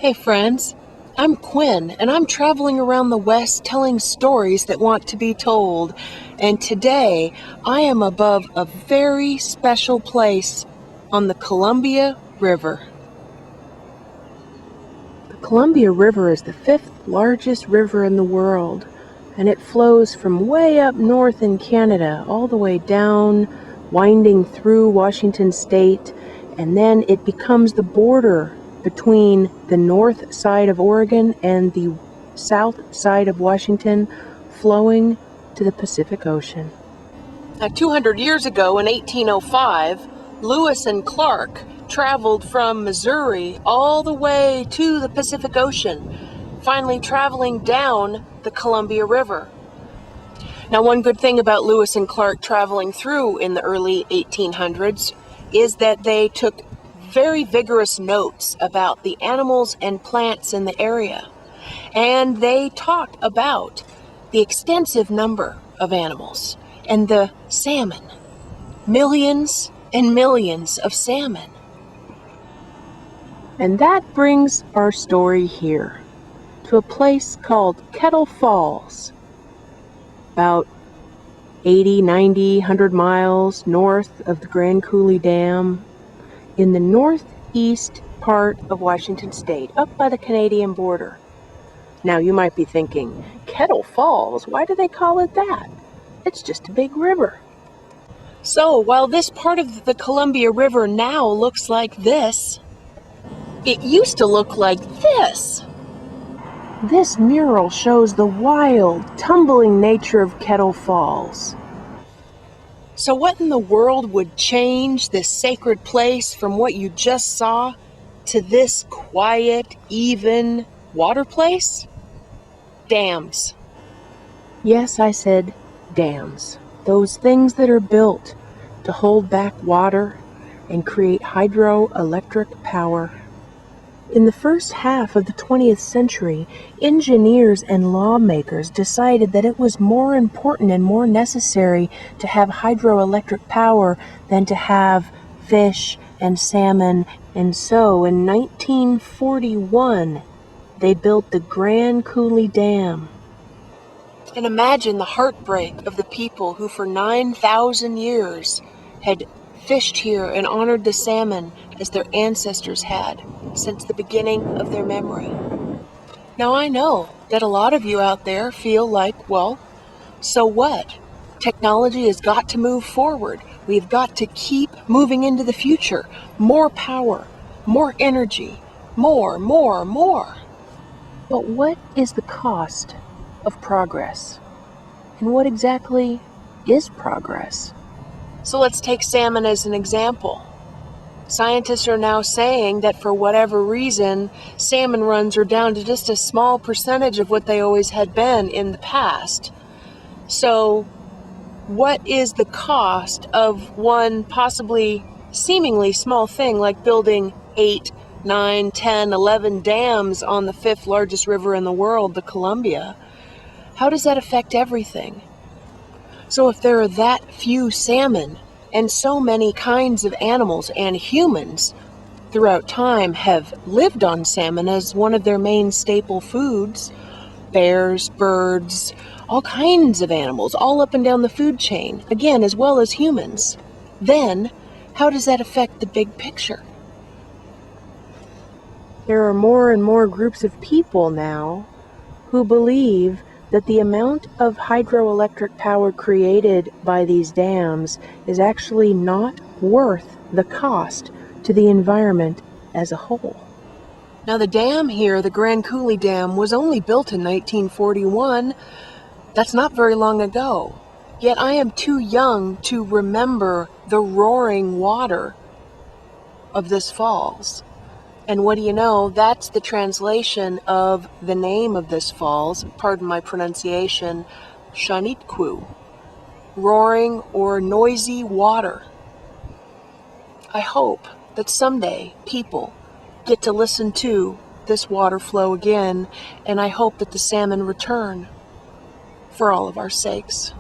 Hey friends, I'm Quynn, and I'm traveling around the West telling stories that want to be told. And today, I am above a very special place on the Columbia River. The Columbia River is the 5th largest river in the world, and it flows from way up north in Canada all the way down, winding through Washington State, and then it becomes the border between the north side of Oregon and the south side of Washington, flowing to the Pacific Ocean. Now, 200 years ago in 1805, Lewis and Clark traveled from Missouri all the way to the Pacific Ocean, finally traveling down the Columbia River. Now, one good thing about Lewis and Clark traveling through in the early 1800s is that they took very vigorous notes about the animals and plants in the area. And they talked about the extensive number of animals and the salmon. Millions and millions of salmon. And that brings our story here to a place called Kettle Falls, about 80, 90, 100 miles north of the Grand Coulee Dam, in the northeast part of Washington State, up by the Canadian border. Now you might be thinking, Kettle Falls, why do they call it that? It's just a big river. So while this part of the Columbia River now looks like this, it used to look like this. This mural shows the wild, tumbling nature of Kettle Falls. So what in the world would change this sacred place from what you just saw to this quiet, even water place? Dams. Yes, I said dams. Those things that are built to hold back water and create hydroelectric power. In the first half of the 20th century, engineers and lawmakers decided that it was more important and more necessary to have hydroelectric power than to have fish and salmon. And so in 1941, they built the Grand Coulee Dam. And imagine the heartbreak of the people who for 9,000 years had fished here and honored the salmon as their ancestors had since the beginning of their memory. Now I know that a lot of you out there feel like, well, so what? Technology has got to move forward. We've got to keep moving into the future. More power, more energy, more. But what is the cost of progress? And what exactly is progress? So let's take salmon as an example. Scientists are now saying that for whatever reason, salmon runs are down to just a small percentage of what they always had been in the past. So what is the cost of one possibly seemingly small thing like building 8, 9, 10, 11 dams on the 5th largest river in the world, the Columbia? How does that affect everything? So if there are that few salmon, and so many kinds of animals and humans throughout time have lived on salmon as one of their main staple foods, bears, birds, all kinds of animals, all up and down the food chain, again, as well as humans, then how does that affect the big picture? There are more and more groups of people now who believe that the amount of hydroelectric power created by these dams is actually not worth the cost to the environment as a whole. Now the dam here, the Grand Coulee Dam, was only built in 1941. That's not very long ago. Yet I am too young to remember the roaring water of this falls. And what do you know, that's the translation of the name of this falls, pardon my pronunciation, Shamanically, roaring or noisy water. I hope that someday people get to listen to this water flow again, and I hope that the salmon return for all of our sakes.